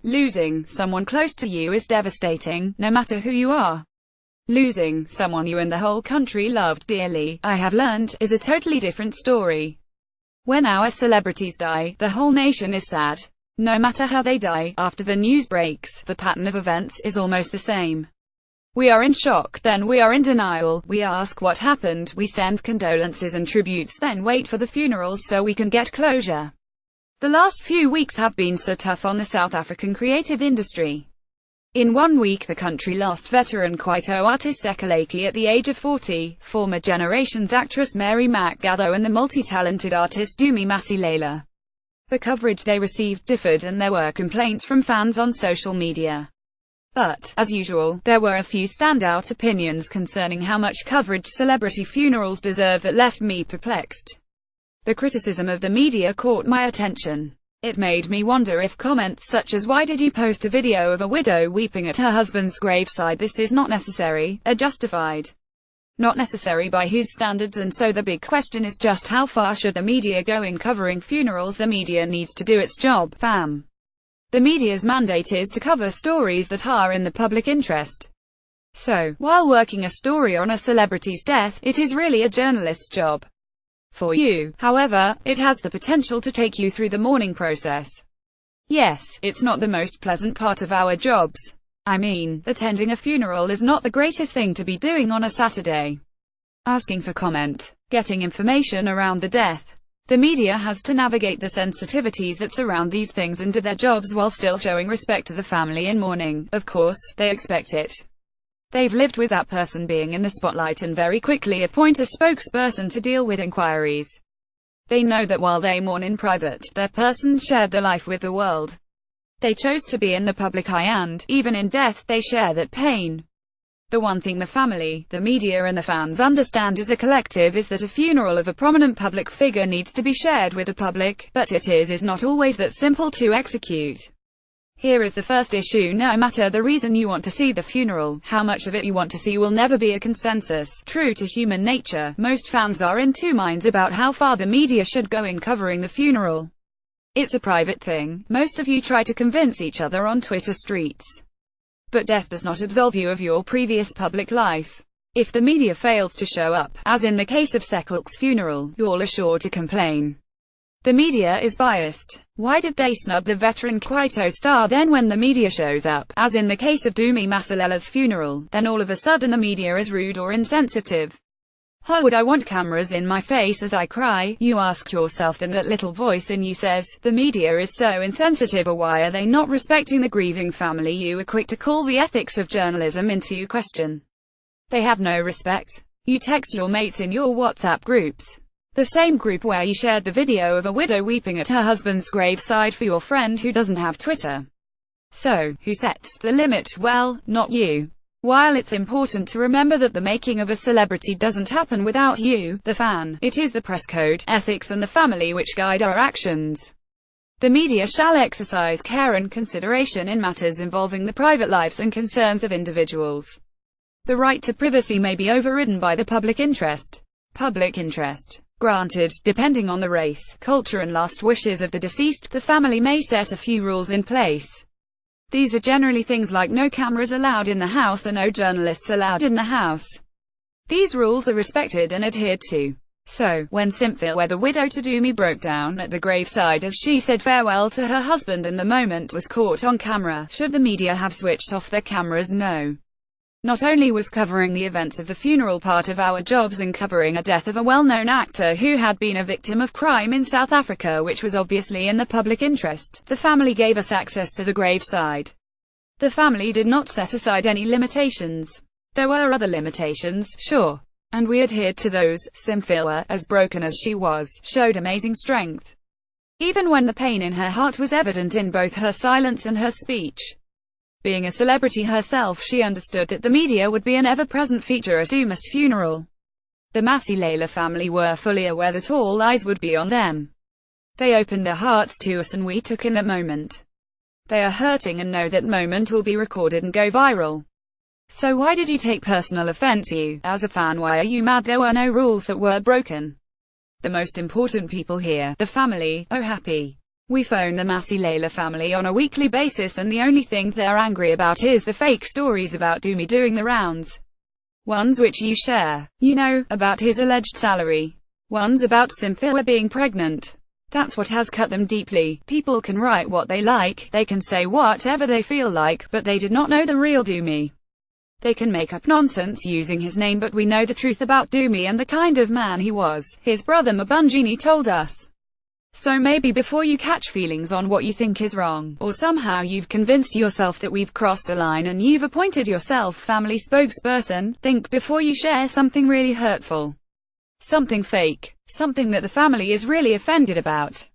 Losing someone close to you is devastating, no matter who you are. Losing someone you and the whole country loved dearly, I have learned, is a totally different story. When our celebrities die, the whole nation is sad. No matter how they die, after the news breaks, the pattern of events is almost the same. We are in shock, then we are in denial, we ask what happened, we send condolences and tributes, then wait for the funerals so we can get closure. The last few weeks have been so tough on the South African creative industry. In 1 week the country lost veteran Kwaito artist Sekalaki at the age of 40, former Generations actress Mary McGatho and the multi-talented artist Dumi Masilela. The coverage they received differed and there were complaints from fans on social media. But, as usual, there were a few standout opinions concerning how much coverage celebrity funerals deserve that left me perplexed. The criticism of the media caught my attention. It made me wonder if comments such as "Why did you post a video of a widow weeping at her husband's graveside? This is not necessary," are justified. Not necessary by whose standards? And so the big question is just how far should the media go in covering funerals? The media needs to do its job, fam. The media's mandate is to cover stories that are in the public interest. So, while working a story on a celebrity's death, it is really a journalist's job. For you, however, it has the potential to take you through the mourning process. Yes, it's not the most pleasant part of our jobs. I mean, attending a funeral is not the greatest thing to be doing on a Saturday. Asking for comment, getting information around the death. The media has to navigate the sensitivities that surround these things and do their jobs while still showing respect to the family in mourning. Of course, they expect it. They've lived with that person being in the spotlight and very quickly appoint a spokesperson to deal with inquiries. They know that while they mourn in private, their person shared the life with the world. They chose to be in the public eye and, even in death, they share that pain. The one thing the family, the media and the fans understand as a collective is that a funeral of a prominent public figure needs to be shared with the public, but it is not always that simple to execute. Here is the first issue: no matter the reason you want to see the funeral, how much of it you want to see will never be a consensus. True to human nature, most fans are in two minds about how far the media should go in covering the funeral. It's a private thing. Most of you try to convince each other on Twitter streets. But death does not absolve you of your previous public life. If the media fails to show up, as in the case of Sekalak's funeral, you're sure to complain. The media is biased. Why did they snub the veteran Kwaito star? Then when the media shows up, as in the case of Dumi Masilela's funeral, then all of a sudden the media is rude or insensitive. How would I want cameras in my face as I cry? You ask yourself, then that little voice in you says, the media is so insensitive, or why are they not respecting the grieving family? You are quick to call the ethics of journalism into question. They have no respect. You text your mates in your WhatsApp groups. The same group where you shared the video of a widow weeping at her husband's graveside for your friend who doesn't have Twitter. So, who sets the limit? Well, not you. While it's important to remember that the making of a celebrity doesn't happen without you, the fan, it is the press code, ethics and the family which guide our actions. The media shall exercise care and consideration in matters involving the private lives and concerns of individuals. The right to privacy may be overridden by the public interest. Public interest. Granted, depending on the race, culture and last wishes of the deceased, the family may set a few rules in place. These are generally things like no cameras allowed in the house or no journalists allowed in the house. These rules are respected and adhered to. So, when Simphill, where the widow to Dumi broke down at the graveside as she said farewell to her husband and the moment was caught on camera, should the media have switched off their cameras? No. Not only was covering the events of the funeral part of our jobs and covering a death of a well-known actor who had been a victim of crime in South Africa, which was obviously in the public interest, the family gave us access to the graveside. The family did not set aside any limitations. There were other limitations, sure. And we adhered to those. Simphill, as broken as she was, showed amazing strength. Even when the pain in her heart was evident in both her silence and her speech. Being a celebrity herself, she understood that the media would be an ever-present feature at Dumi's funeral. The Masilela family were fully aware that all eyes would be on them. They opened their hearts to us and we took in that moment. They are hurting and know that moment will be recorded and go viral. So why did you take personal offense? You, as a fan, why are you mad? There were no rules that were broken. The most important people here, the family, are happy. We phone the Massey Layla family on a weekly basis, and the only thing they're angry about is the fake stories about Doomy doing the rounds. Ones which you share. You know, about his alleged salary. Ones about Simphila being pregnant. That's what has cut them deeply. People can write what they like, they can say whatever they feel like, but they did not know the real Doomy. They can make up nonsense using his name, but we know the truth about Doomy and the kind of man he was, his brother Mabunjini told us. So maybe before you catch feelings on what you think is wrong, or somehow you've convinced yourself that we've crossed a line and you've appointed yourself family spokesperson, think before you share something really hurtful. Something fake. Something that the family is really offended about.